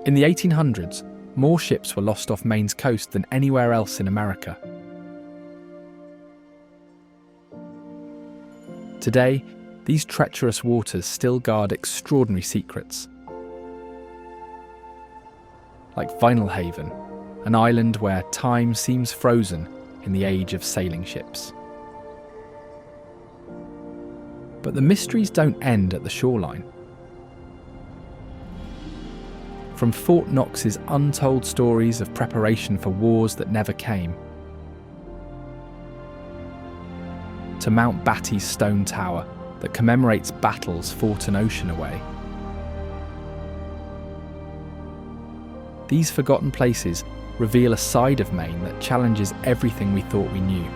In the 1800s, more ships were lost off Maine's coast than anywhere else in America. Today, these treacherous waters still guard extraordinary secrets. Like Vinalhaven, an island where time seems frozen in the age of sailing ships. But the mysteries don't end at the shoreline. From Fort Knox's untold stories of preparation for wars that never came, to Mount Battie's stone tower that commemorates battles fought an ocean away. These forgotten places reveal a side of Maine that challenges everything we thought we knew.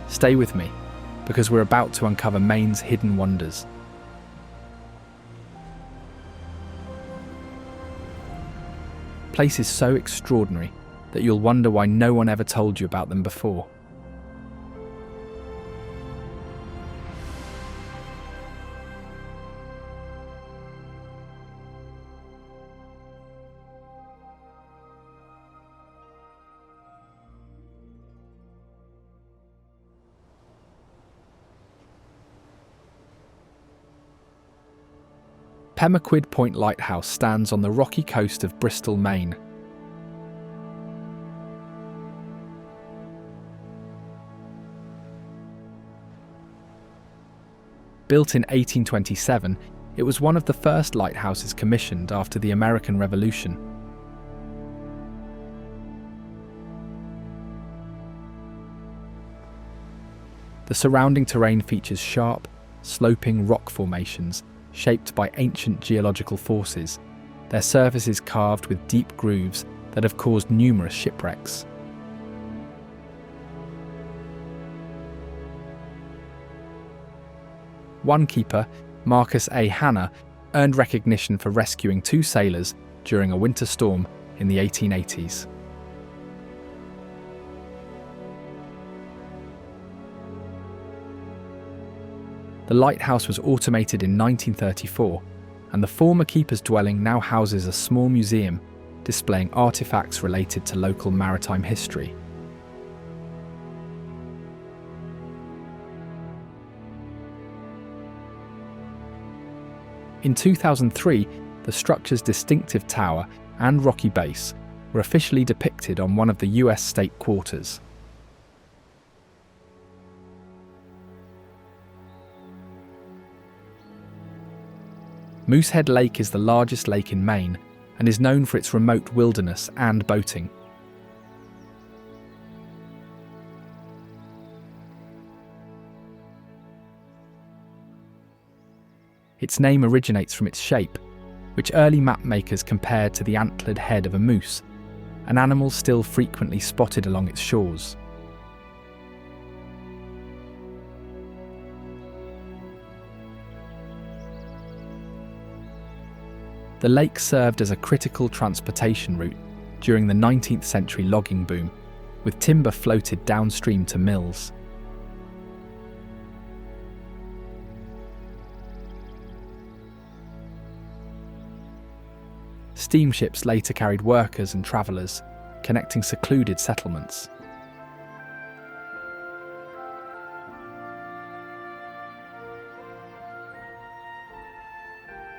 Stay with me, because we're about to uncover Maine's hidden wonders. Places so extraordinary that you'll wonder why no one ever told you about them before. Pemaquid Point Lighthouse stands on the rocky coast of Bristol, Maine. Built in 1827, it was one of the first lighthouses commissioned after the American Revolution. The surrounding terrain features sharp, sloping rock formations shaped by ancient geological forces, their surfaces carved with deep grooves that have caused numerous shipwrecks. One keeper, Marcus A. Hanna, earned recognition for rescuing 2 sailors during a winter storm in the 1880s. The lighthouse was automated in 1934, and the former keeper's dwelling now houses a small museum displaying artifacts related to local maritime history. In 2003, the structure's distinctive tower and rocky base were officially depicted on one of the US state quarters. Moosehead Lake is the largest lake in Maine and is known for its remote wilderness and boating. Its name originates from its shape, which early mapmakers compared to the antlered head of a moose, an animal still frequently spotted along its shores. The lake served as a critical transportation route during the 19th century logging boom, with timber floated downstream to mills. Steamships later carried workers and travellers, connecting secluded settlements.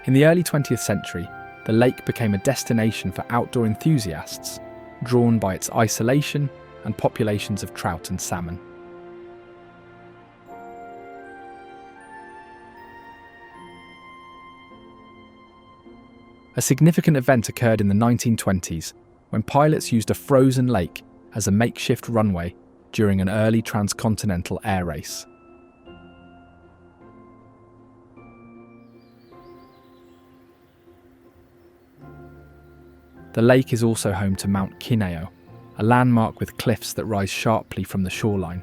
In the early 20th century, the lake became a destination for outdoor enthusiasts, drawn by its isolation and populations of trout and salmon. A significant event occurred in the 1920s when pilots used a frozen lake as a makeshift runway during an early transcontinental air race. The lake is also home to Mount Kineo, a landmark with cliffs that rise sharply from the shoreline.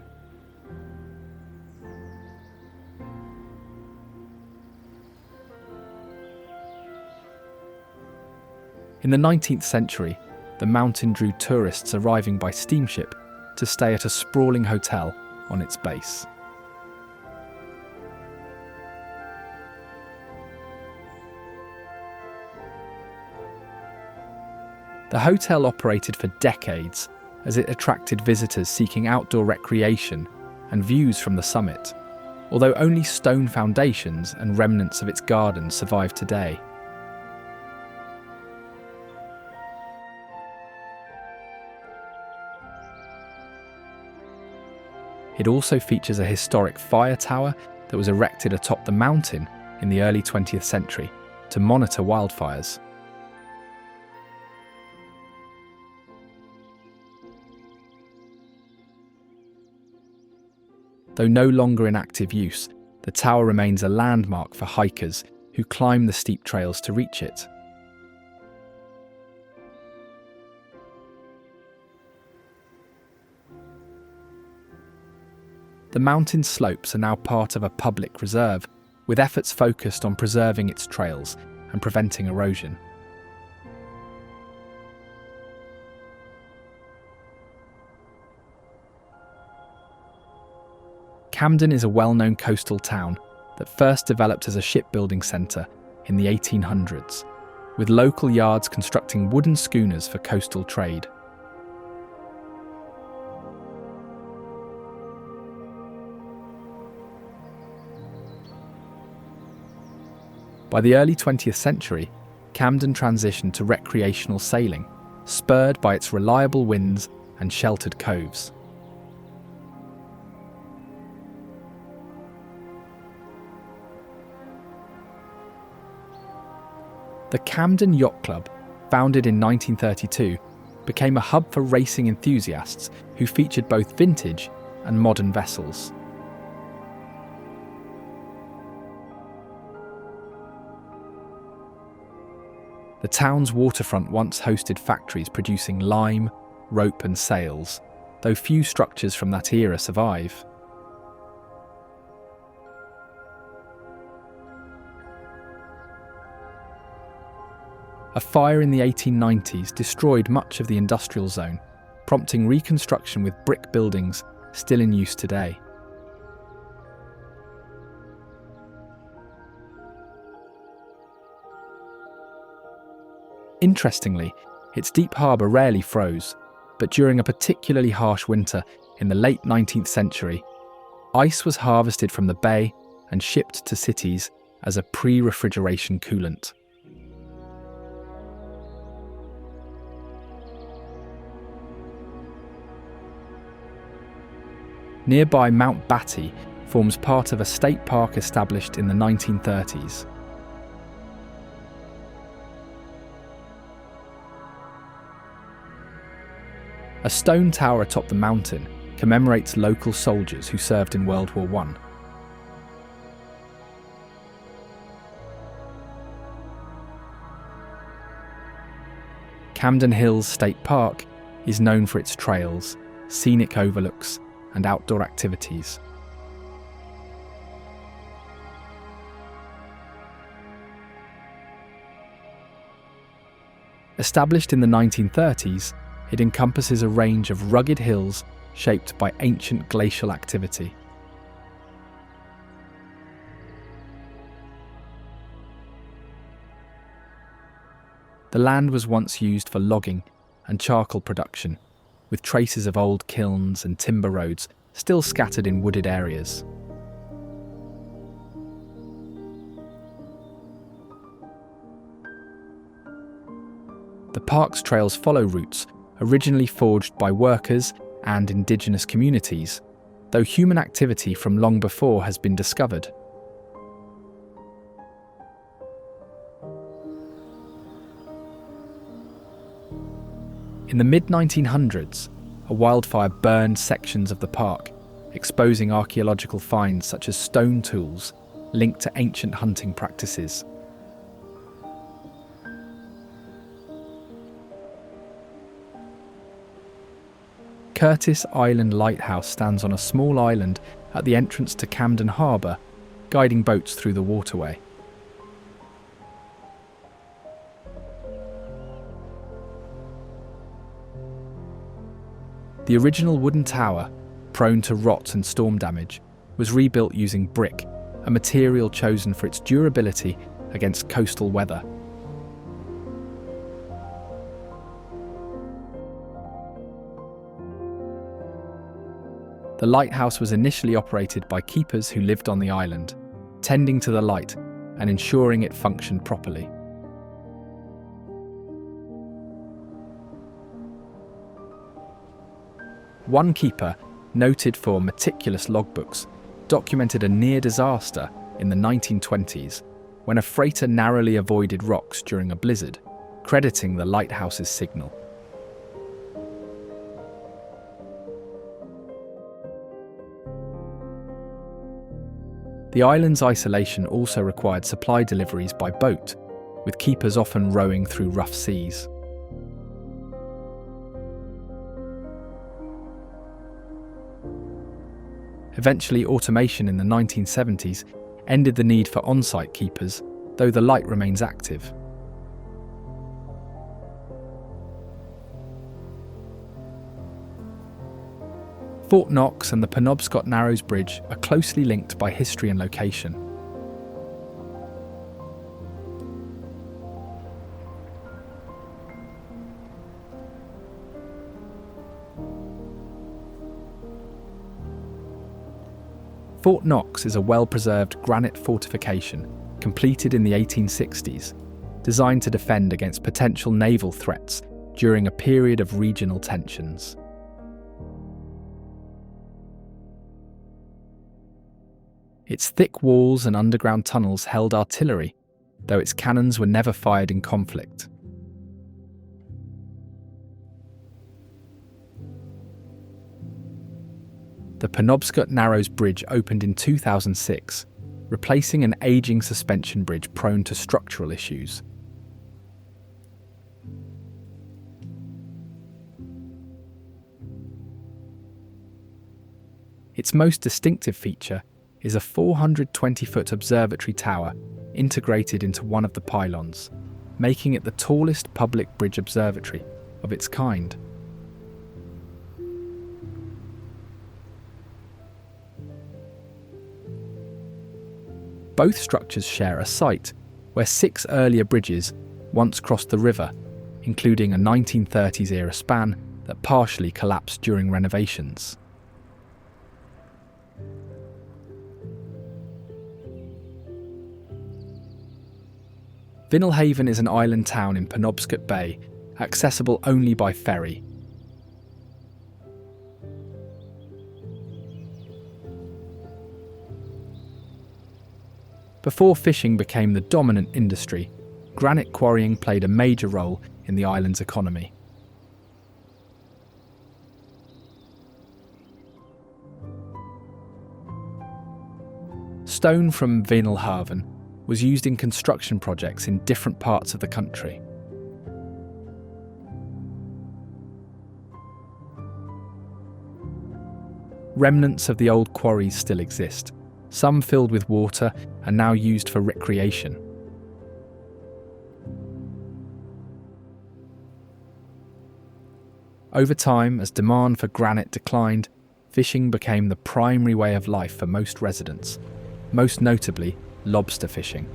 In the 19th century, the mountain drew tourists arriving by steamship to stay at a sprawling hotel on its base. The hotel operated for decades as it attracted visitors seeking outdoor recreation and views from the summit, although only stone foundations and remnants of its gardens survive today. It also features a historic fire tower that was erected atop the mountain in the early 20th century to monitor wildfires. Though no longer in active use, the tower remains a landmark for hikers who climb the steep trails to reach it. The mountain slopes are now part of a public reserve, with efforts focused on preserving its trails and preventing erosion. Camden is a well-known coastal town that first developed as a shipbuilding centre in the 1800s, with local yards constructing wooden schooners for coastal trade. By the early 20th century, Camden transitioned to recreational sailing, spurred by its reliable winds and sheltered coves. The Camden Yacht Club, founded in 1932, became a hub for racing enthusiasts who featured both vintage and modern vessels. The town's waterfront once hosted factories producing lime, rope and sails, though few structures from that era survive. A fire in the 1890s destroyed much of the industrial zone, prompting reconstruction with brick buildings still in use today. Interestingly, its deep harbour rarely froze, but during a particularly harsh winter in the late 19th century, ice was harvested from the bay and shipped to cities as a pre-refrigeration coolant. Nearby Mount Battie forms part of a state park established in the 1930s. A stone tower atop the mountain commemorates local soldiers who served in World War I. Camden Hills State Park is known for its trails, scenic overlooks, and outdoor activities. Established in the 1930s, it encompasses a range of rugged hills shaped by ancient glacial activity. The land was once used for logging and charcoal production, with traces of old kilns and timber roads still scattered in wooded areas. The park's trails follow routes originally forged by workers and indigenous communities, though human activity from long before has been discovered. In the mid-1900s, a wildfire burned sections of the park, exposing archaeological finds such as stone tools linked to ancient hunting practices. Curtis Island Lighthouse stands on a small island at the entrance to Camden Harbour, guiding boats through the waterway. The original wooden tower, prone to rot and storm damage, was rebuilt using brick, a material chosen for its durability against coastal weather. The lighthouse was initially operated by keepers who lived on the island, tending to the light and ensuring it functioned properly. One keeper, noted for meticulous logbooks, documented a near disaster in the 1920s when a freighter narrowly avoided rocks during a blizzard, crediting the lighthouse's signal. The island's isolation also required supply deliveries by boat, with keepers often rowing through rough seas. Eventually, automation in the 1970s ended the need for on-site keepers, though the light remains active. Fort Knox and the Penobscot Narrows Bridge are closely linked by history and location. Fort Knox is a well-preserved granite fortification completed in the 1860s, designed to defend against potential naval threats during a period of regional tensions. Its thick walls and underground tunnels held artillery, though its cannons were never fired in conflict. The Penobscot Narrows Bridge opened in 2006, replacing an aging suspension bridge prone to structural issues. Its most distinctive feature is a 420-foot observatory tower integrated into one of the pylons, making it the tallest public bridge observatory of its kind. Both structures share a site where 6 earlier bridges once crossed the river, including a 1930s-era span that partially collapsed during renovations. Vinalhaven is an island town in Penobscot Bay, accessible only by ferry. Before fishing became the dominant industry, granite quarrying played a major role in the island's economy. Stone from Vinalhaven was used in construction projects in different parts of the country. Remnants of the old quarries still exist, some filled with water and now used for recreation. Over time, as demand for granite declined, fishing became the primary way of life for most residents, most notably lobster fishing.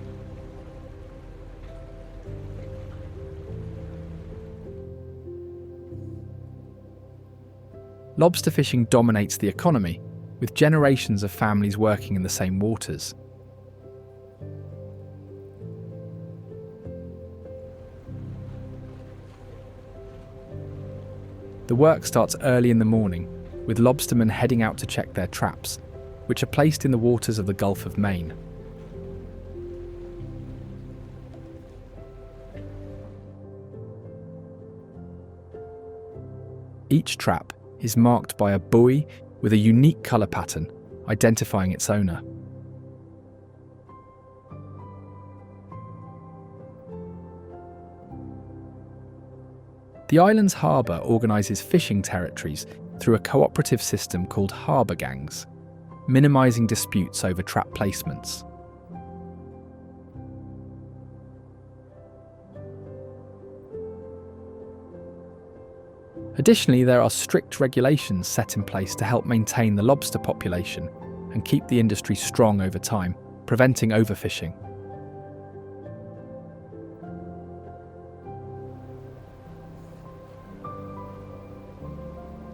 Lobster fishing dominates the economy, with generations of families working in the same waters. The work starts early in the morning, with lobstermen heading out to check their traps, which are placed in the waters of the Gulf of Maine. Each trap is marked by a buoy with a unique colour pattern, identifying its owner. The island's harbour organises fishing territories through a cooperative system called harbour gangs, minimising disputes over trap placements. Additionally, there are strict regulations set in place to help maintain the lobster population and keep the industry strong over time, preventing overfishing.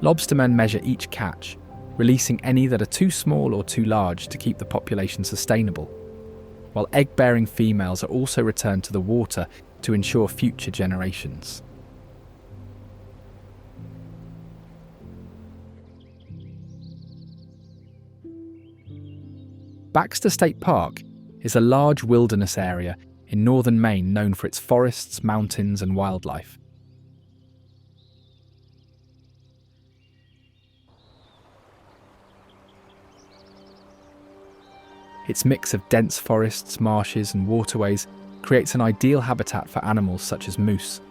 Lobstermen measure each catch, releasing any that are too small or too large to keep the population sustainable, while egg-bearing females are also returned to the water to ensure future generations. Baxter State Park is a large wilderness area in northern Maine known for its forests, mountains and wildlife. Its mix of dense forests, marshes and waterways creates an ideal habitat for animals such as moose.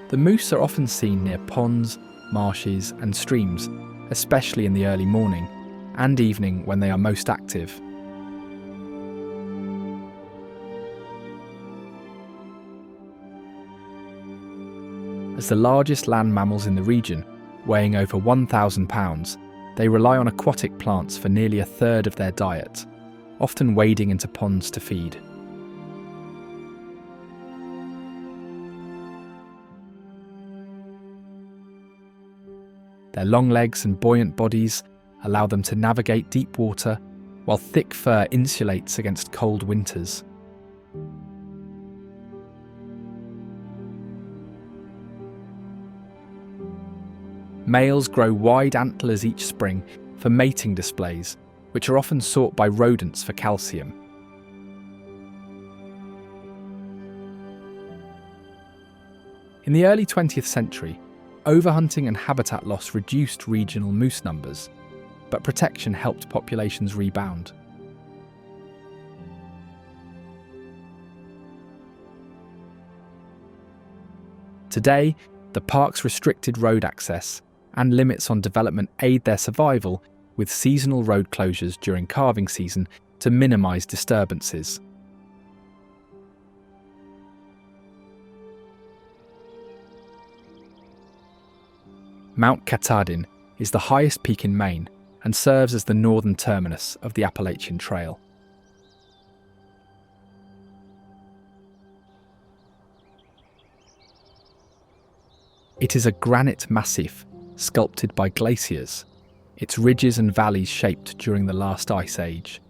The moose are often seen near ponds, marshes and streams, especially in the early morning and evening when they are most active. As the largest land mammals in the region, weighing over 1,000 pounds, they rely on aquatic plants for nearly a third of their diet, often wading into ponds to feed. Their long legs and buoyant bodies allow them to navigate deep water, while thick fur insulates against cold winters. Males grow wide antlers each spring for mating displays, which are often sought by rodents for calcium. In the early 20th century, overhunting and habitat loss reduced regional moose numbers, but protection helped populations rebound. Today, the park's restricted road access and limits on development aid their survival, with seasonal road closures during calving season to minimise disturbances. Mount Katahdin is the highest peak in Maine and serves as the northern terminus of the Appalachian Trail. It is a granite massif sculpted by glaciers, its ridges and valleys shaped during the last ice age.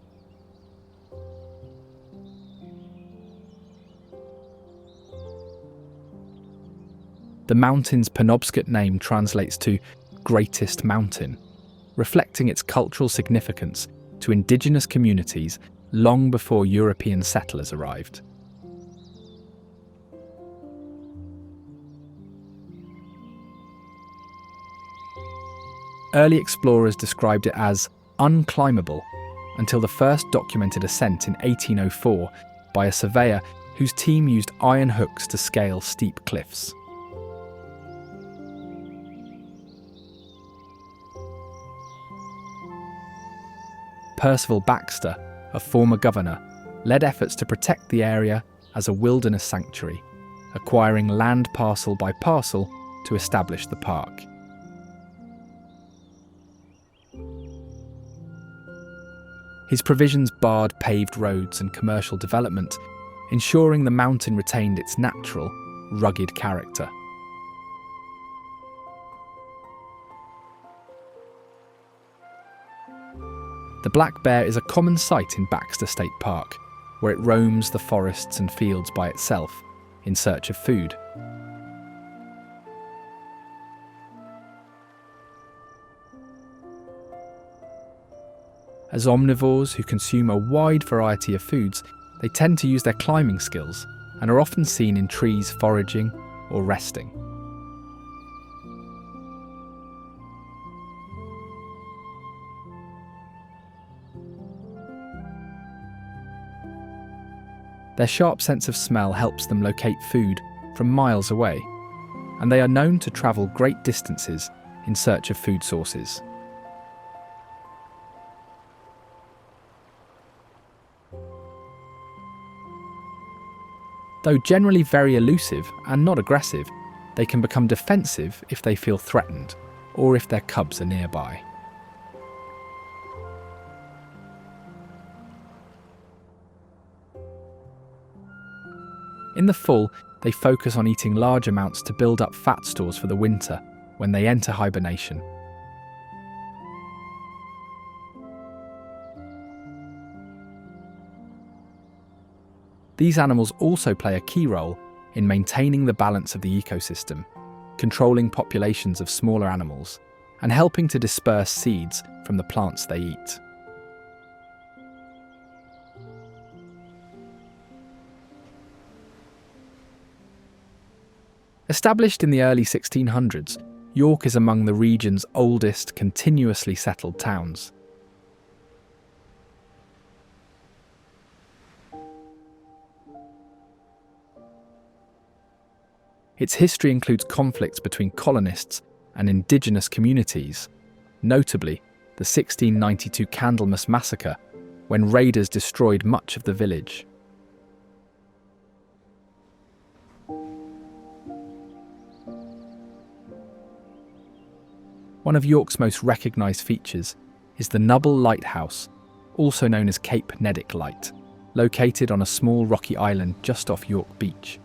The mountain's Penobscot name translates to Greatest Mountain, reflecting its cultural significance to indigenous communities long before European settlers arrived. Early explorers described it as unclimbable until the first documented ascent in 1804 by a surveyor whose team used iron hooks to scale steep cliffs. Percival Baxter, a former governor, led efforts to protect the area as a wilderness sanctuary, acquiring land parcel by parcel to establish the park. His provisions barred paved roads and commercial development, ensuring the mountain retained its natural, rugged character. The black bear is a common sight in Baxter State Park, where it roams the forests and fields by itself in search of food. As omnivores who consume a wide variety of foods, they tend to use their climbing skills and are often seen in trees foraging or resting. Their sharp sense of smell helps them locate food from miles away, and they are known to travel great distances in search of food sources. Though generally very elusive and not aggressive, they can become defensive if they feel threatened or if their cubs are nearby. In the fall, they focus on eating large amounts to build up fat stores for the winter when they enter hibernation. These animals also play a key role in maintaining the balance of the ecosystem, controlling populations of smaller animals, and helping to disperse seeds from the plants they eat. Established in the early 1600s, York is among the region's oldest continuously settled towns. Its history includes conflicts between colonists and indigenous communities, notably the 1692 Candlemas Massacre, when raiders destroyed much of the village. One of York's most recognised features is the Nubble Lighthouse, also known as Cape Neddick Light, located on a small rocky island just off York Beach.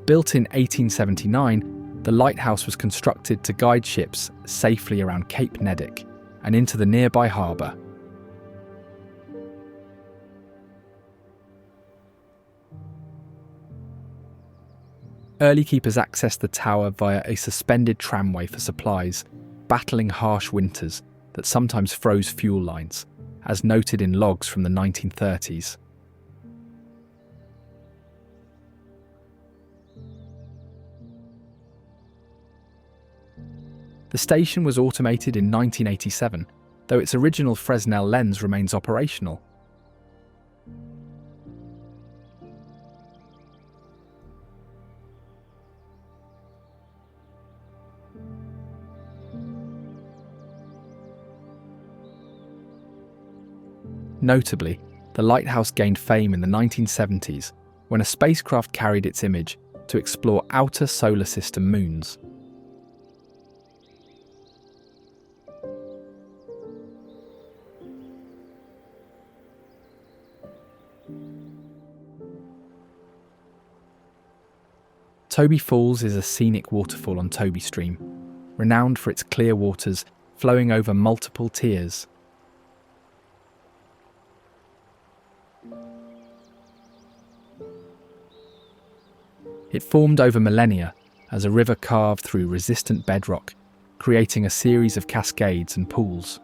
Built in 1879, the lighthouse was constructed to guide ships safely around Cape Neddick and into the nearby harbour. Early keepers accessed the tower via a suspended tramway for supplies, battling harsh winters that sometimes froze fuel lines, as noted in logs from the 1930s. The station was automated in 1987, though its original Fresnel lens remains operational. Notably, the lighthouse gained fame in the 1970s when a spacecraft carried its image to explore outer solar system moons. Tobey Falls is a scenic waterfall on Tobey Stream, renowned for its clear waters flowing over multiple tiers. It formed over millennia as a river carved through resistant bedrock, creating a series of cascades and pools.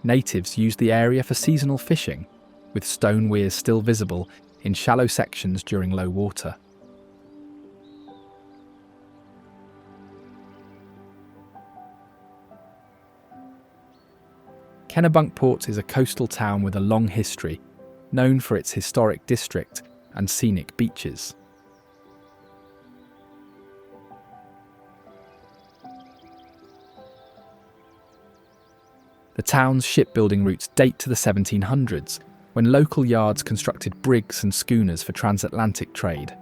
Natives used the area for seasonal fishing, with stone weirs still visible in shallow sections during low water. Kennebunkport is a coastal town with a long history, known for its historic district and scenic beaches. The town's shipbuilding roots date to the 1700s, when local yards constructed brigs and schooners for transatlantic trade.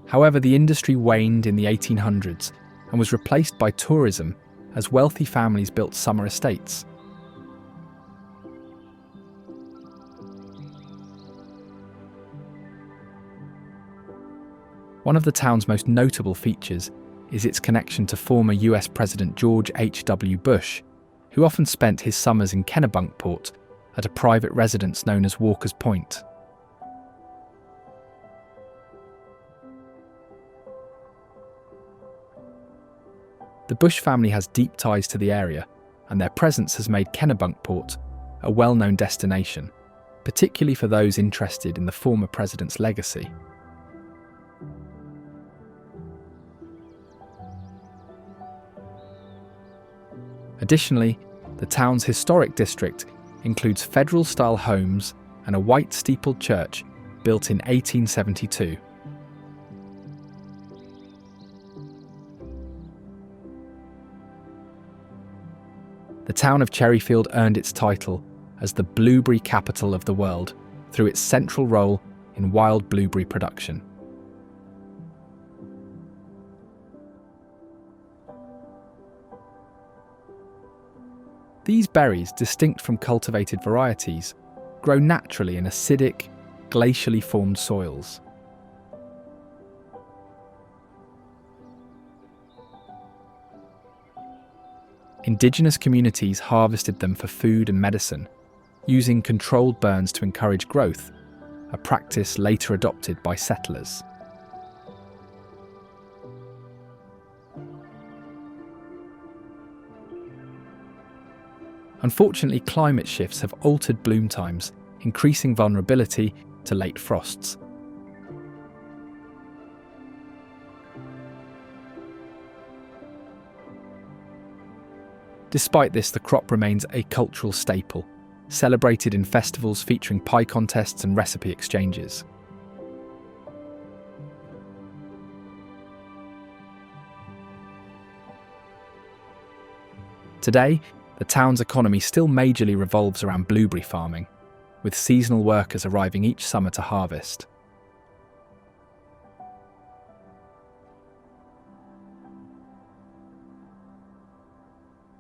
However, the industry waned in the 1800s and was replaced by tourism as wealthy families built summer estates. One of the town's most notable features is its connection to former US President George H.W. Bush, who often spent his summers in Kennebunkport at a private residence known as Walker's Point. The Bush family has deep ties to the area, and their presence has made Kennebunkport a well-known destination, particularly for those interested in the former president's legacy. Additionally, the town's historic district includes federal-style homes and a white steepled church built in 1872. the town of Cherryfield earned its title as the blueberry capital of the world through its central role in wild blueberry production. These berries, distinct from cultivated varieties, grow naturally in acidic, glacially formed soils. Indigenous communities harvested them for food and medicine, using controlled burns to encourage growth, a practice later adopted by settlers. Unfortunately, climate shifts have altered bloom times, increasing vulnerability to late frosts. Despite this, the crop remains a cultural staple, celebrated in festivals featuring pie contests and recipe exchanges. Today, the town's economy still majorly revolves around blueberry farming, with seasonal workers arriving each summer to harvest.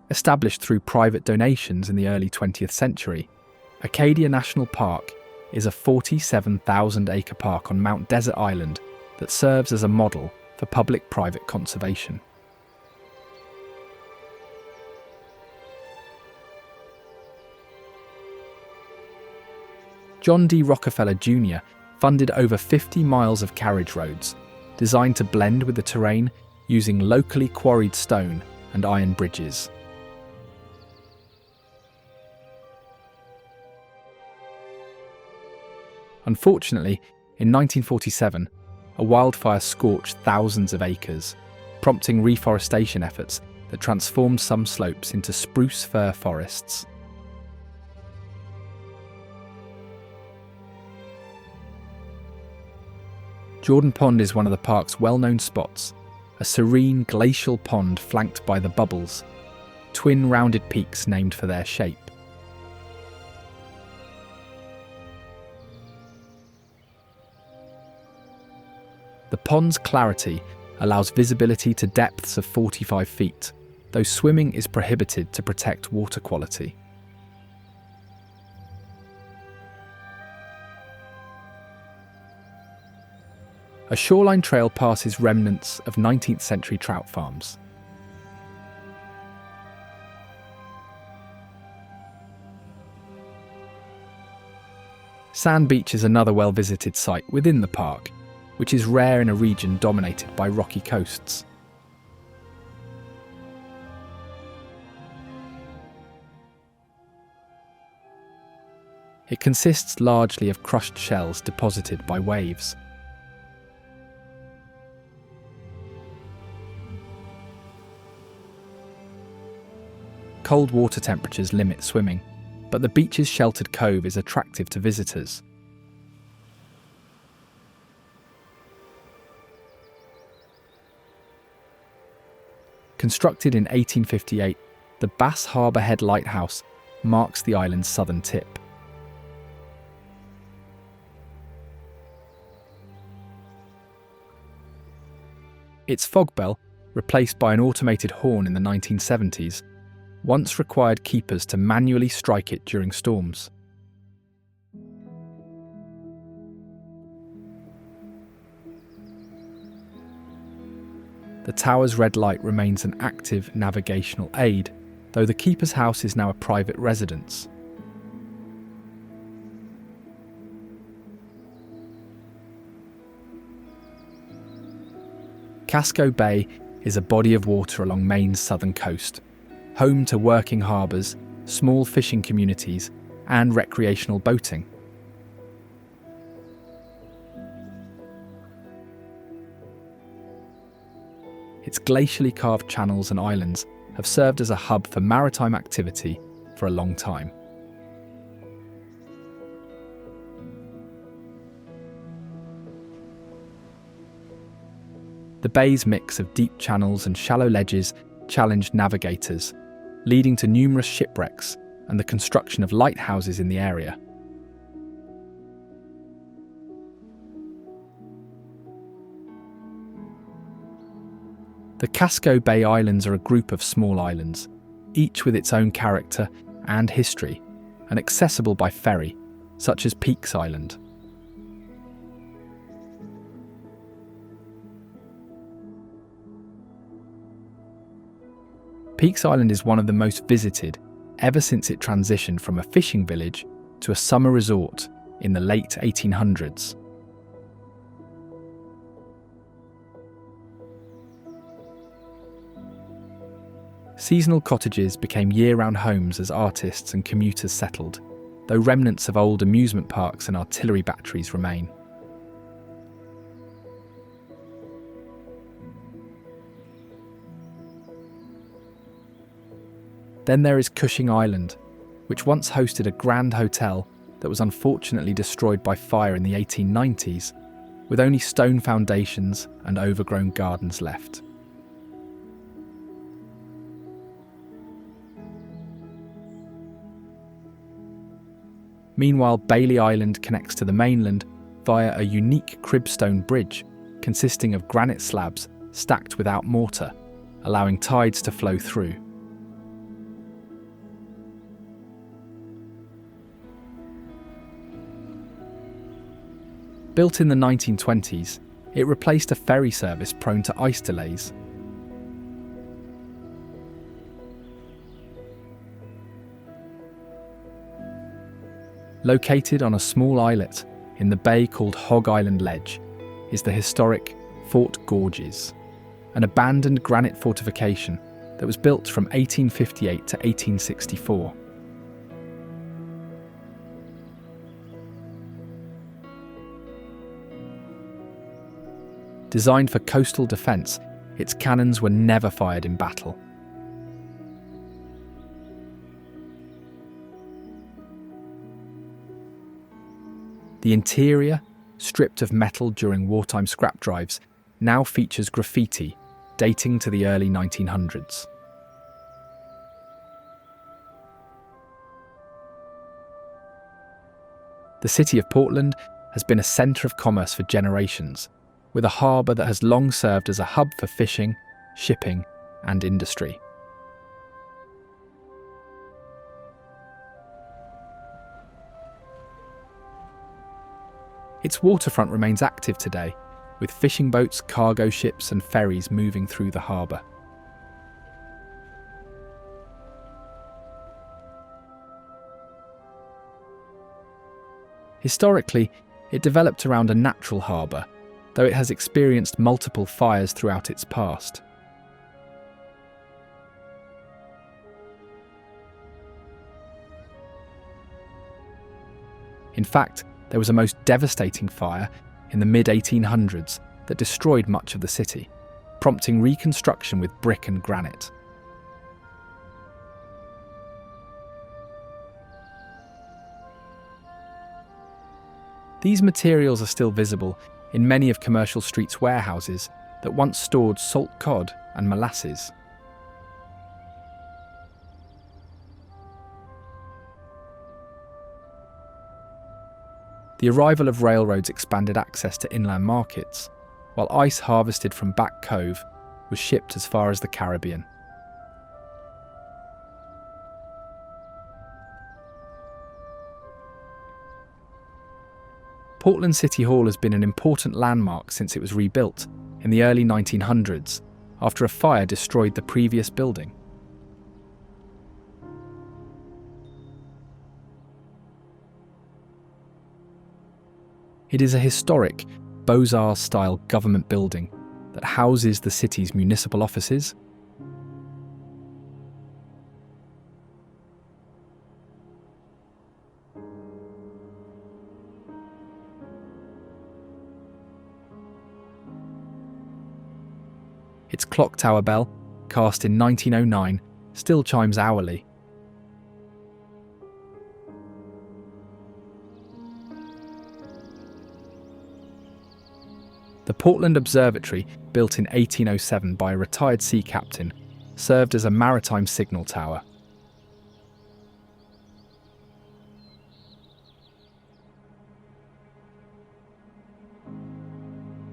Established through private donations in the early 20th century, Acadia National Park is a 47,000-acre park on Mount Desert Island that serves as a model for public-private conservation. John D. Rockefeller Jr. funded over 50 miles of carriage roads, designed to blend with the terrain using locally quarried stone and iron bridges. Unfortunately, in 1947, a wildfire scorched thousands of acres, prompting reforestation efforts that transformed some slopes into spruce fir forests. Jordan Pond is one of the park's well-known spots, a serene glacial pond flanked by the Bubbles, twin rounded peaks named for their shape. The pond's clarity allows visibility to depths of 45 feet, though swimming is prohibited to protect water quality. A shoreline trail passes remnants of 19th century trout farms. Sand Beach is another well-visited site within the park, which is rare in a region dominated by rocky coasts. It consists largely of crushed shells deposited by waves. Cold water temperatures limit swimming, but the beach's sheltered cove is attractive to visitors. Constructed in 1858, the Bass Harbour Head Lighthouse marks the island's southern tip. Its fog bell, replaced by an automated horn in the 1970s, once required keepers to manually strike it during storms. The tower's red light remains an active navigational aid, though the keeper's house is now a private residence. Casco Bay is a body of water along Maine's southern coast, home to working harbours, small fishing communities, and recreational boating. Its glacially carved channels and islands have served as a hub for maritime activity for a long time. The bay's mix of deep channels and shallow ledges challenged navigators, leading to numerous shipwrecks and the construction of lighthouses in the area. The Casco Bay Islands are a group of small islands, each with its own character and history, and accessible by ferry, such as Peaks Island. Peaks Island is one of the most visited ever since it transitioned from a fishing village to a summer resort in the late 1800s. Seasonal cottages became year-round homes as artists and commuters settled, though remnants of old amusement parks and artillery batteries remain. Then there is Cushing Island, which once hosted a grand hotel that was unfortunately destroyed by fire in the 1890s, with only stone foundations and overgrown gardens left. Meanwhile, Bailey Island connects to the mainland via a unique cribstone bridge consisting of granite slabs stacked without mortar, allowing tides to flow through. Built in the 1920s, it replaced a ferry service prone to ice delays. Located on a small islet in the bay called Hog Island Ledge is the historic Fort Gorges, an abandoned granite fortification that was built from 1858 to 1864. Designed for coastal defence, its cannons were never fired in battle. The interior, stripped of metal during wartime scrap drives, now features graffiti dating to the early 1900s. The city of Portland has been a centre of commerce for generations, with a harbour that has long served as a hub for fishing, shipping, and industry. Its waterfront remains active today, with fishing boats, cargo ships, and ferries moving through the harbour. Historically, it developed around a natural harbour, though it has experienced multiple fires throughout its past. In fact, there was a most devastating fire in the mid-1800s that destroyed much of the city, prompting reconstruction with brick and granite. These materials are still visible in many of Commercial Street's warehouses that once stored salt cod and molasses. The arrival of railroads expanded access to inland markets, while ice harvested from Back Cove was shipped as far as the Caribbean. Portland City Hall has been an important landmark since it was rebuilt in the early 1900s after a fire destroyed the previous building. It is a historic, Beaux-Arts-style government building that houses the city's municipal offices, its clock tower bell, cast in 1909, still chimes hourly. The Portland Observatory, built in 1807 by a retired sea captain, served as a maritime signal tower,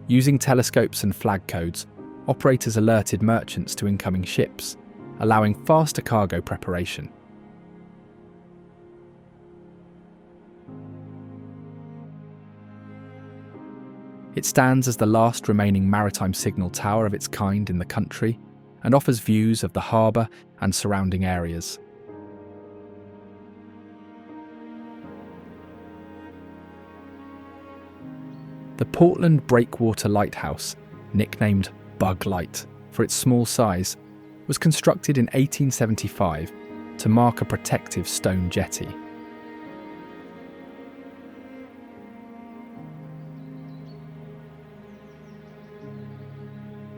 Using telescopes and flag codes, operators alerted merchants to incoming ships, allowing faster cargo preparation. It stands as the last remaining maritime signal tower of its kind in the country and offers views of the harbour and surrounding areas. The Portland Breakwater Lighthouse, nicknamed Bug Light for its small size, was constructed in 1875 to mark a protective stone jetty.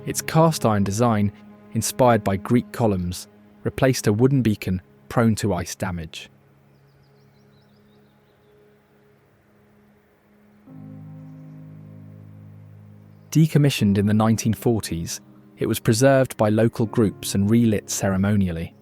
Its cast-iron design, inspired by Greek columns, replaced a wooden beacon prone to ice damage. Decommissioned in the 1940s, it was preserved by local groups and relit ceremonially.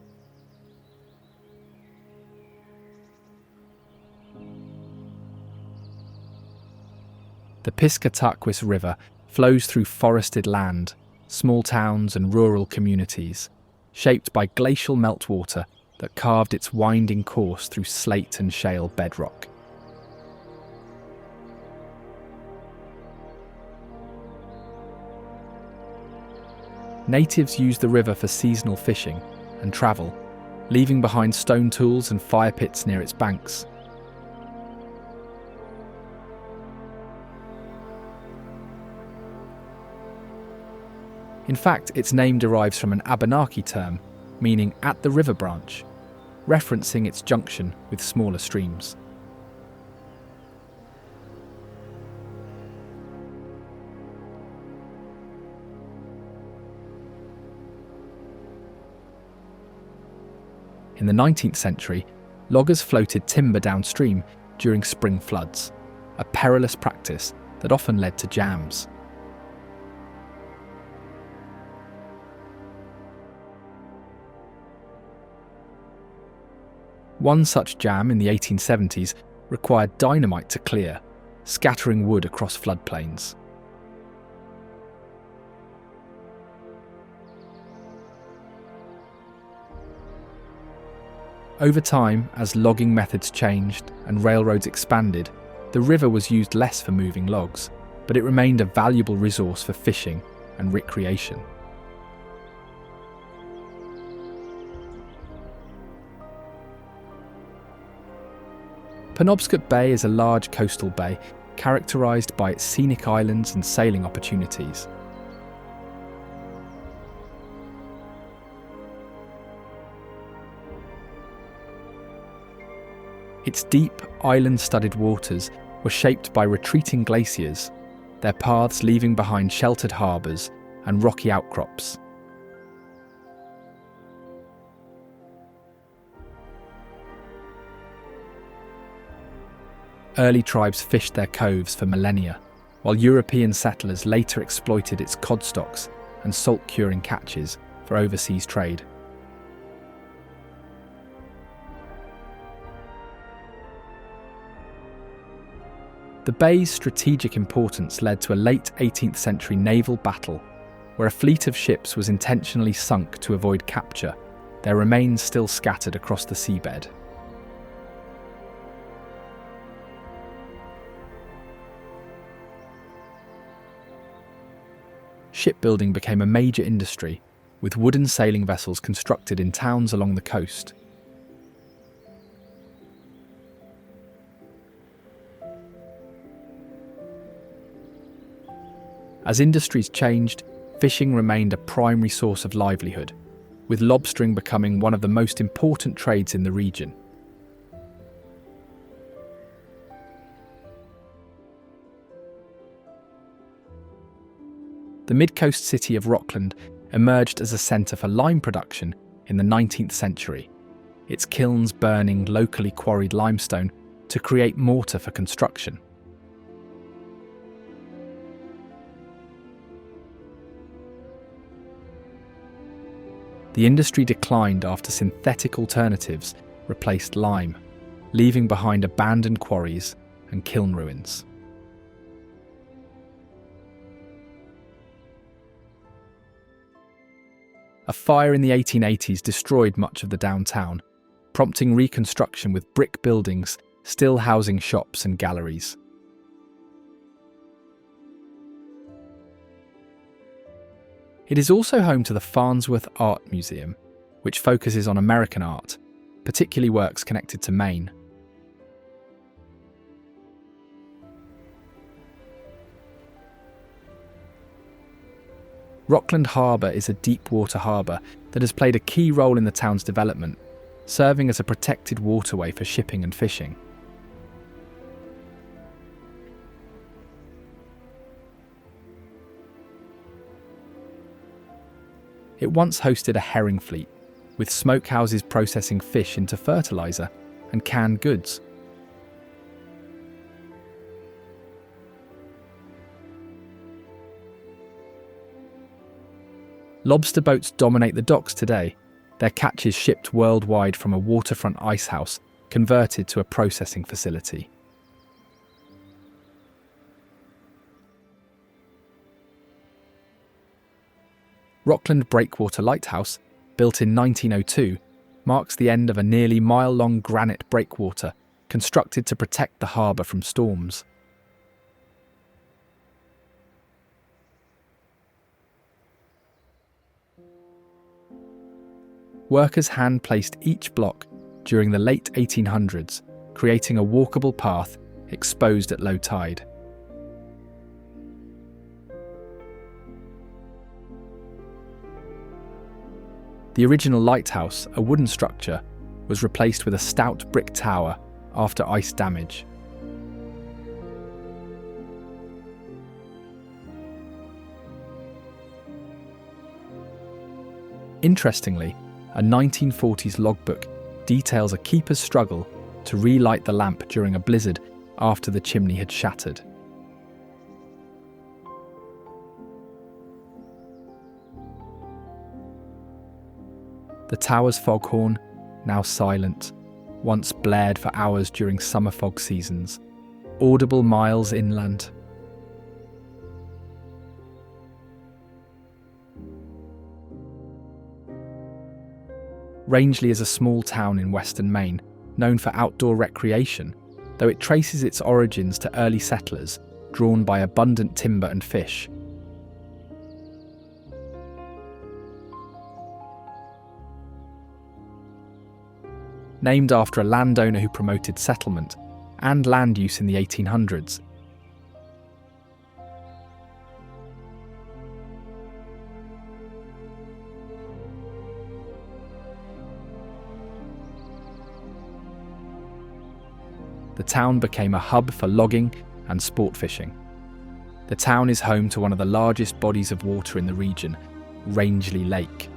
The Piscataquis River flows through forested land, small towns and rural communities, shaped by glacial meltwater that carved its winding course through slate and shale bedrock. Natives use the river for seasonal fishing and travel, leaving behind stone tools and fire pits near its banks. In fact, its name derives from an Abenaki term, meaning at the river branch, referencing its junction with smaller streams. In the 19th century, loggers floated timber downstream during spring floods, a perilous practice that often led to jams. One such jam in the 1870s required dynamite to clear, scattering wood across floodplains. Over time, as logging methods changed and railroads expanded, the river was used less for moving logs, but it remained a valuable resource for fishing and recreation. Penobscot Bay is a large coastal bay characterised by its scenic islands and sailing opportunities. Its deep, island-studded waters were shaped by retreating glaciers, their paths leaving behind sheltered harbours and rocky outcrops. Early tribes fished their coves for millennia, while European settlers later exploited its cod stocks and salt-curing catches for overseas trade. The bay's strategic importance led to a late 18th century naval battle where a fleet of ships was intentionally sunk to avoid capture, their remains still scattered across the seabed. Shipbuilding became a major industry, with wooden sailing vessels constructed in towns along the coast. As industries changed, fishing remained a primary source of livelihood, with lobstering becoming one of the most important trades in the region. The mid-coast city of Rockland emerged as a centre for lime production in the 19th century, its kilns burning locally quarried limestone to create mortar for construction. The industry declined after synthetic alternatives replaced lime, leaving behind abandoned quarries and kiln ruins. A fire in the 1880s destroyed much of the downtown, prompting reconstruction with brick buildings still housing shops and galleries. It is also home to the Farnsworth Art Museum, which focuses on American art, particularly works connected to Maine. Rockland Harbour is a deep-water harbour that has played a key role in the town's development, serving as a protected waterway for shipping and fishing. It once hosted a herring fleet, with smokehouses processing fish into fertiliser and canned goods. Lobster boats dominate the docks today, their catches shipped worldwide from a waterfront icehouse converted to a processing facility. Rockland Breakwater Lighthouse, built in 1902, marks the end of a nearly mile-long granite breakwater constructed to protect the harbour from storms. Workers hand-placed each block during the late 1800s, creating a walkable path exposed at low tide. The original lighthouse, a wooden structure, was replaced with a stout brick tower after ice damage. Interestingly, a 1940s logbook details a keeper's struggle to relight the lamp during a blizzard after the chimney had shattered. The tower's foghorn, now silent, once blared for hours during summer fog seasons, audible miles inland. Rangeley is a small town in western Maine, known for outdoor recreation, though it traces its origins to early settlers, drawn by abundant timber and fish. Named after a landowner who promoted settlement and land use in the 1800s. The town became a hub for logging and sport fishing. The town is home to one of the largest bodies of water in the region, Rangeley Lake.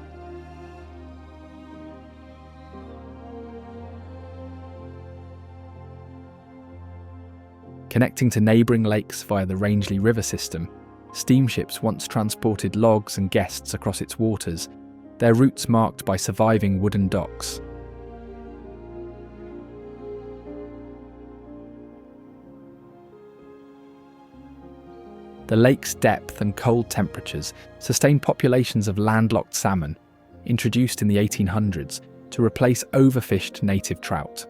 Connecting to neighbouring lakes via the Rangeley River system, steamships once transported logs and guests across its waters, their routes marked by surviving wooden docks. The lake's depth and cold temperatures sustained populations of landlocked salmon, introduced in the 1800s to replace overfished native trout.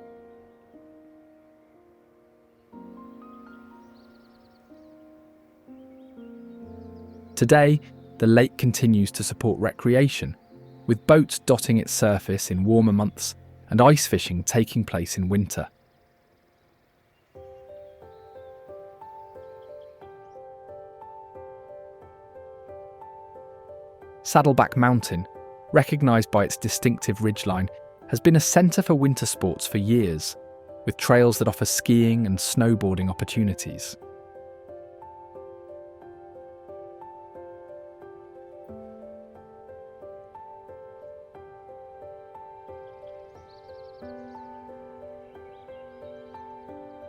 Today, the lake continues to support recreation, with boats dotting its surface in warmer months and ice fishing taking place in winter. Saddleback Mountain, recognised by its distinctive ridgeline, has been a centre for winter sports for years, with trails that offer skiing and snowboarding opportunities.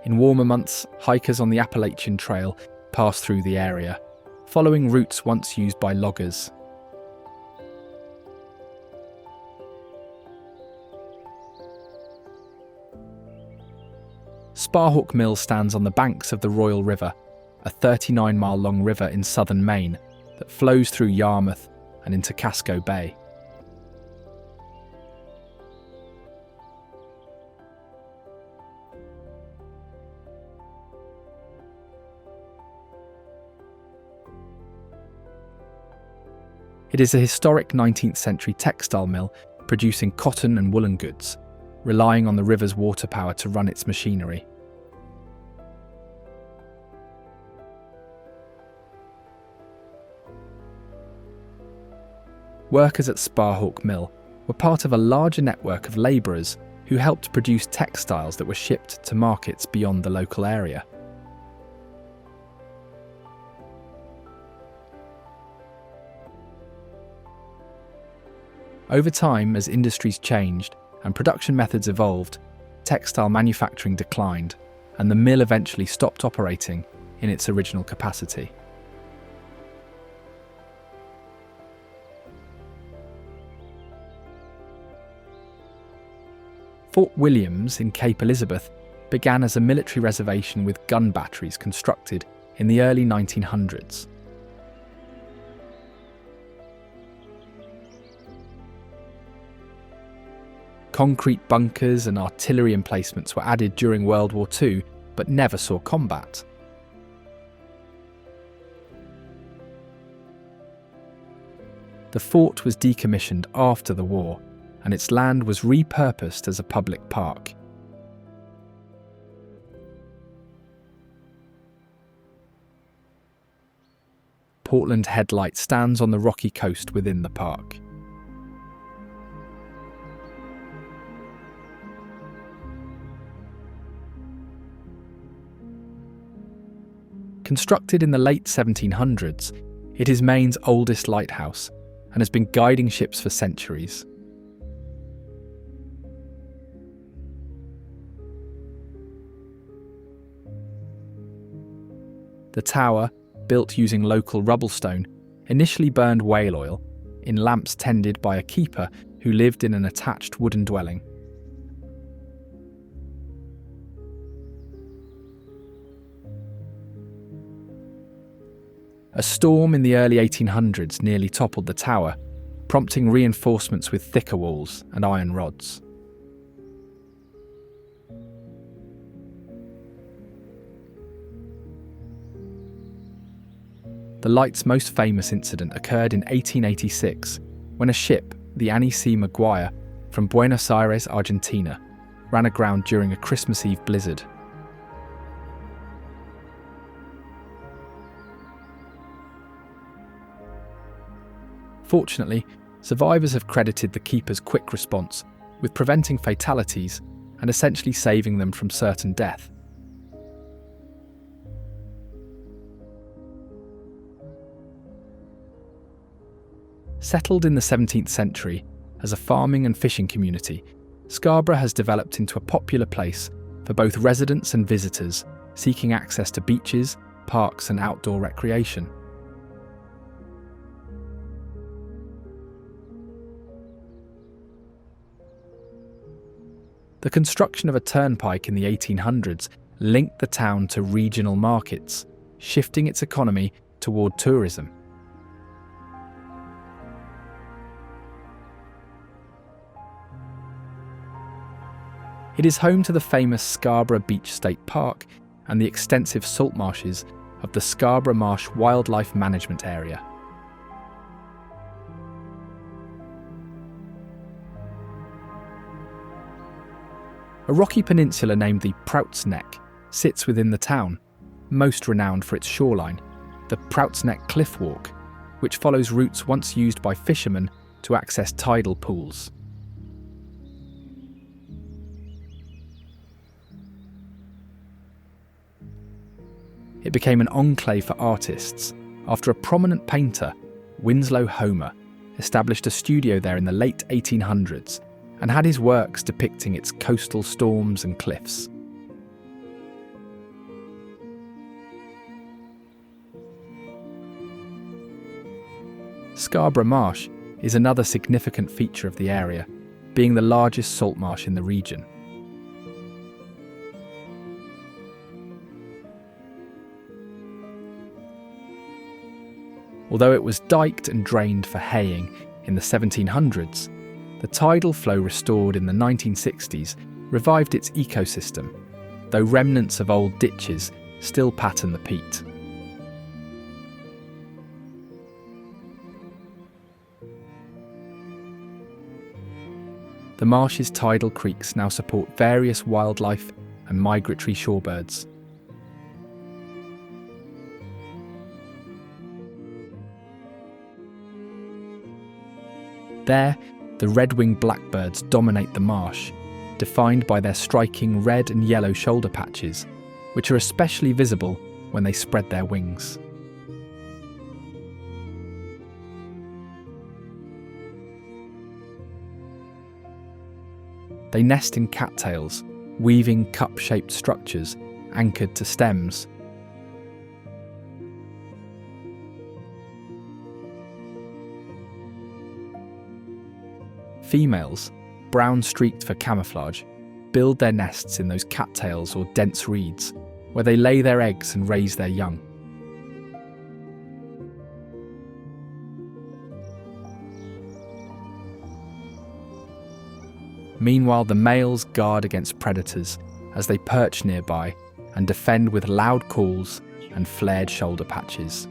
In warmer months, hikers on the Appalachian Trail pass through the area, following routes once used by loggers. Sparhawk Mill stands on the banks of the Royal River, a 39-mile-long river in southern Maine that flows through Yarmouth and into Casco Bay. It is a historic 19th century textile mill producing cotton and woolen goods, relying on the river's water power to run its machinery. Workers at Sparhawk Mill were part of a larger network of labourers who helped produce textiles that were shipped to markets beyond the local area. Over time, as industries changed and production methods evolved, textile manufacturing declined, and the mill eventually stopped operating in its original capacity. Fort Williams in Cape Elizabeth began as a military reservation with gun batteries constructed in the early 1900s. Concrete bunkers and artillery emplacements were added during World War II, but never saw combat. The fort was decommissioned after the war, and its land was repurposed as a public park. Portland Headlight stands on the rocky coast within the park. Constructed in the late 1700s, it is Maine's oldest lighthouse and has been guiding ships for centuries. The tower, built using local rubblestone, initially burned whale oil in lamps tended by a keeper who lived in an attached wooden dwelling. A storm in the early 1800s nearly toppled the tower, prompting reinforcements with thicker walls and iron rods. The light's most famous incident occurred in 1886, when a ship, the Annie C. Maguire, from Buenos Aires, Argentina, ran aground during a Christmas Eve blizzard. Fortunately, survivors have credited the keeper's quick response with preventing fatalities and essentially saving them from certain death. Settled in the 17th century as a farming and fishing community, Scarborough has developed into a popular place for both residents and visitors seeking access to beaches, parks and outdoor recreation. The construction of a turnpike in the 1800s linked the town to regional markets, shifting its economy toward tourism. It is home to the famous Scarborough Beach State Park and the extensive salt marshes of the Scarborough Marsh Wildlife Management Area. A rocky peninsula named the Prouts Neck sits within the town, most renowned for its shoreline, the Prouts Neck Cliff Walk, which follows routes once used by fishermen to access tidal pools. It became an enclave for artists after a prominent painter, Winslow Homer, established a studio there in the late 1800s and had his works depicting its coastal storms and cliffs. Scarborough Marsh is another significant feature of the area, being the largest salt marsh in the region. Although it was diked and drained for haying in the 1700s, the tidal flow restored in the 1960s revived its ecosystem, though remnants of old ditches still pattern the peat. the marsh's tidal creeks now support various wildlife and migratory shorebirds. There, the red-winged blackbirds dominate the marsh, defined by their striking red and yellow shoulder patches, which are especially visible when they spread their wings. They nest in cattails, weaving cup-shaped structures anchored to stems. Females, brown-streaked for camouflage, build their nests in those cattails or dense reeds, where they lay their eggs and raise their young. Meanwhile, the males guard against predators as they perch nearby and defend with loud calls and flared shoulder patches.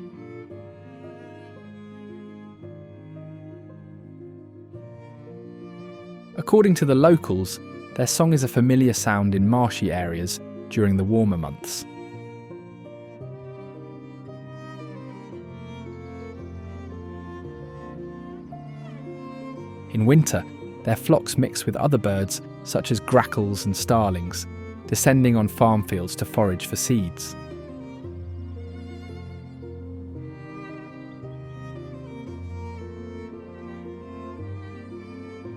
According to the locals, their song is a familiar sound in marshy areas during the warmer months. In winter, their flocks mix with other birds such as grackles and starlings, descending on farm fields to forage for seeds.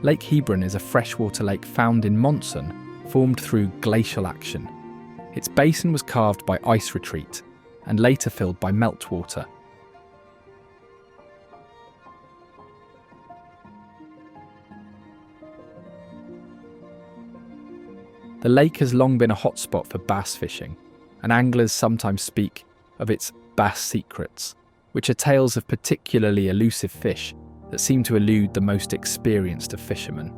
Lake Hebron is a freshwater lake found in monsoon, formed through glacial action. Its basin was carved by ice retreat and later filled by meltwater. The lake has long been a hotspot for bass fishing, and anglers sometimes speak of its bass secrets, which are tales of particularly elusive fish that seem to elude the most experienced of fishermen.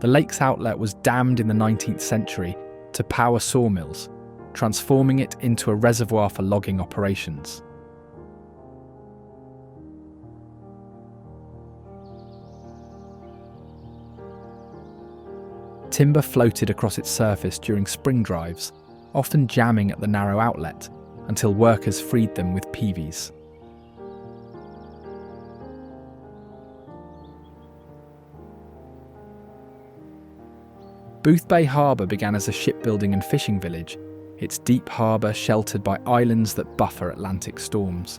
The lake's outlet was dammed in the 19th century to power sawmills, transforming it into a reservoir for logging operations. Timber floated across its surface during spring drives, often jamming at the narrow outlet until workers freed them with peavies. Boothbay Harbor began as a shipbuilding and fishing village, its deep harbour sheltered by islands that buffer Atlantic storms.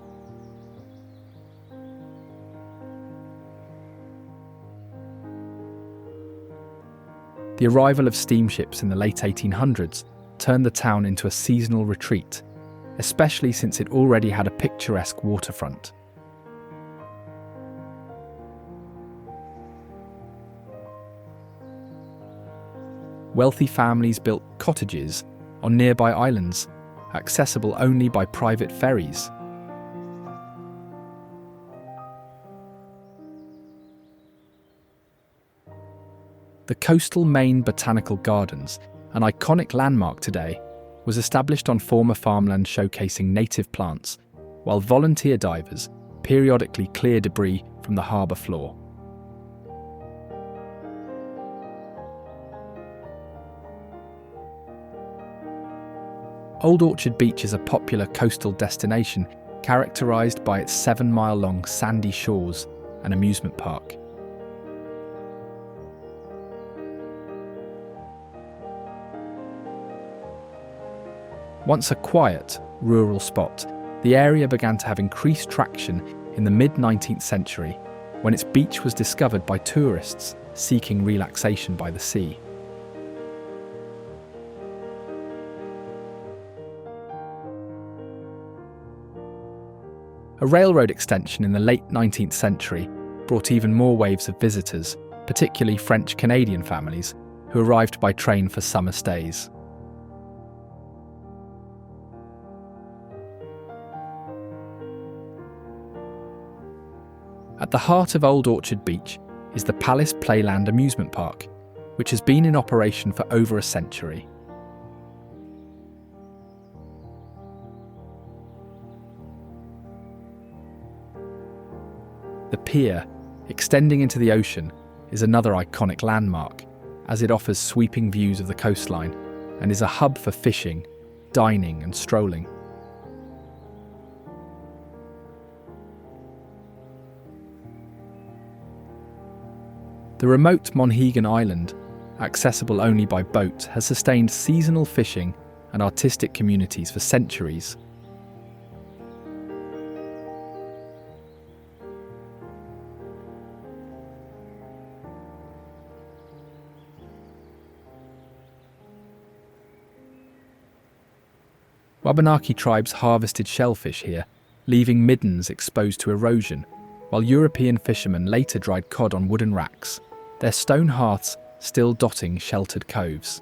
The arrival of steamships in the late 1800s turned the town into a seasonal retreat, especially since it already had a picturesque waterfront. Wealthy families built cottages on nearby islands, accessible only by private ferries. The coastal Maine Botanical Gardens, an iconic landmark today, was established on former farmland showcasing native plants, while volunteer divers periodically clear debris from the harbour floor. Old Orchard Beach is a popular coastal destination characterised by its 7-mile-long sandy shores and amusement park. Once a quiet, rural spot, the area began to have increased traction in the mid-19th century when its beach was discovered by tourists seeking relaxation by the sea. A railroad extension in the late 19th century brought even more waves of visitors, particularly French-Canadian families, who arrived by train for summer stays. At the heart of Old Orchard Beach is the Palace Playland amusement park, which has been in operation for over a century. The pier, extending into the ocean, is another iconic landmark, as it offers sweeping views of the coastline and is a hub for fishing, dining and strolling. The remote Monhegan Island, accessible only by boat, has sustained seasonal fishing and artistic communities for centuries. Wabanaki tribes harvested shellfish here, leaving middens exposed to erosion, while European fishermen later dried cod on wooden racks, their stone hearths still dotting sheltered coves.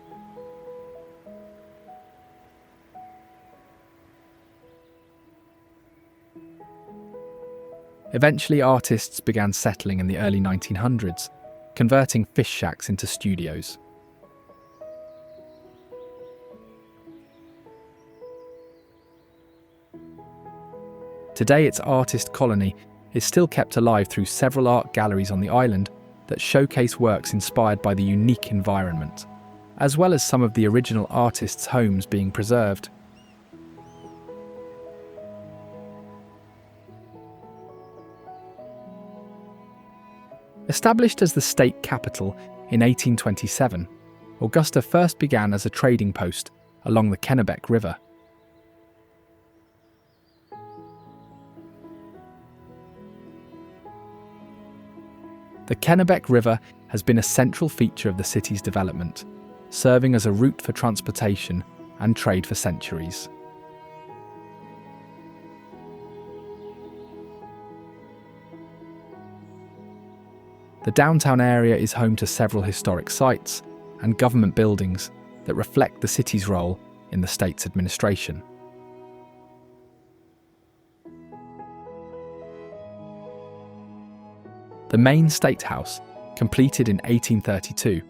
Eventually, artists began settling in the early 1900s, converting fish shacks into studios. Today, its artist colony is still kept alive through several art galleries on the island that showcase works inspired by the unique environment, as well as some of the original artists' homes being preserved. Established as the state capital in 1827, Augusta first began as a trading post along the Kennebec River. The Kennebec River has been a central feature of the city's development, serving as a route for transportation and trade for centuries. The downtown area is home to several historic sites and government buildings that reflect the city's role in the state's administration. The Maine State House, completed in 1832,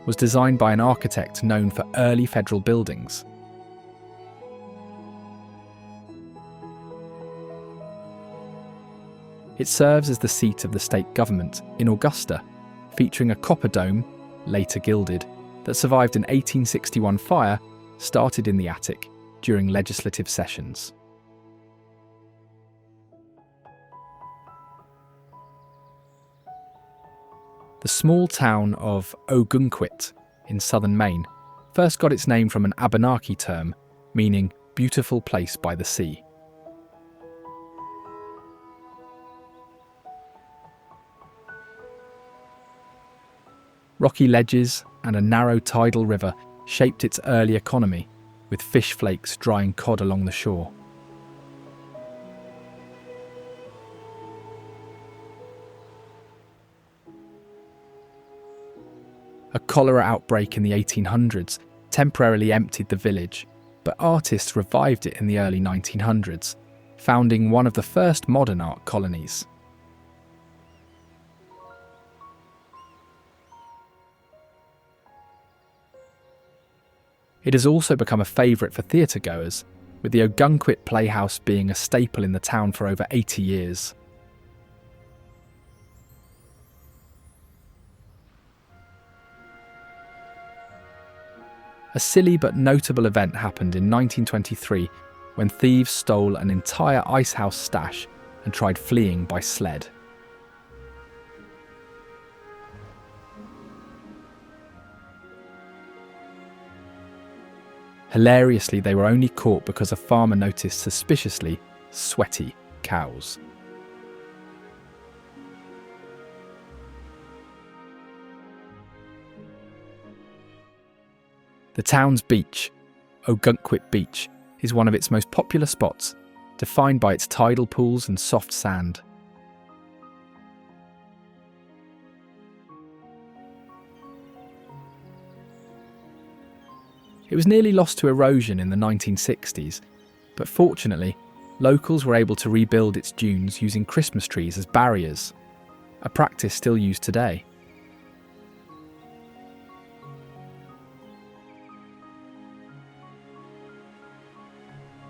was designed by an architect known for early federal buildings. It serves as the seat of the state government in Augusta, featuring a copper dome, later gilded, that survived an 1861 fire started in the attic during legislative sessions. The small town of Ogunquit in southern Maine first got its name from an Abenaki term meaning beautiful place by the sea. Rocky ledges and a narrow tidal river shaped its early economy, with fish flakes drying cod along the shore. A cholera outbreak in the 1800s temporarily emptied the village, but artists revived it in the early 1900s, founding one of the first modern art colonies. It has also become a favourite for theatre-goers, with the Ogunquit Playhouse being a staple in the town for over 80 years. A silly but notable event happened in 1923 when thieves stole an entire icehouse stash and tried fleeing by sled. Hilariously, they were only caught because a farmer noticed suspiciously sweaty cows. The town's beach, Ogunquit Beach, is one of its most popular spots, defined by its tidal pools and soft sand. It was nearly lost to erosion in the 1960s, but fortunately, locals were able to rebuild its dunes using Christmas trees as barriers, a practice still used today.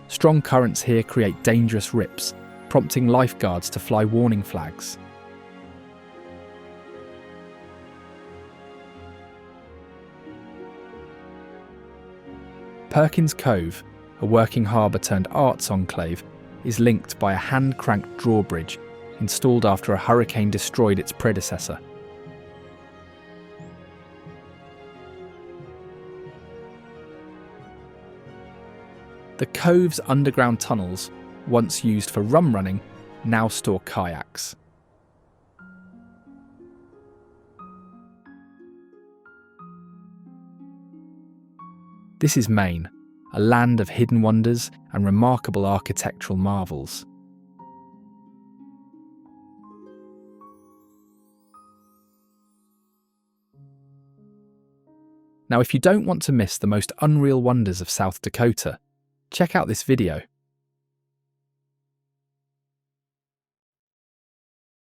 Strong currents here create dangerous rips, prompting lifeguards to fly warning flags. Perkins Cove, a working harbour turned arts enclave, is linked by a hand-cranked drawbridge installed after a hurricane destroyed its predecessor. The cove's underground tunnels, once used for rum running, now store kayaks. This is Maine, a land of hidden wonders and remarkable architectural marvels. Now, if you don't want to miss the most unreal wonders of South Dakota, check out this video.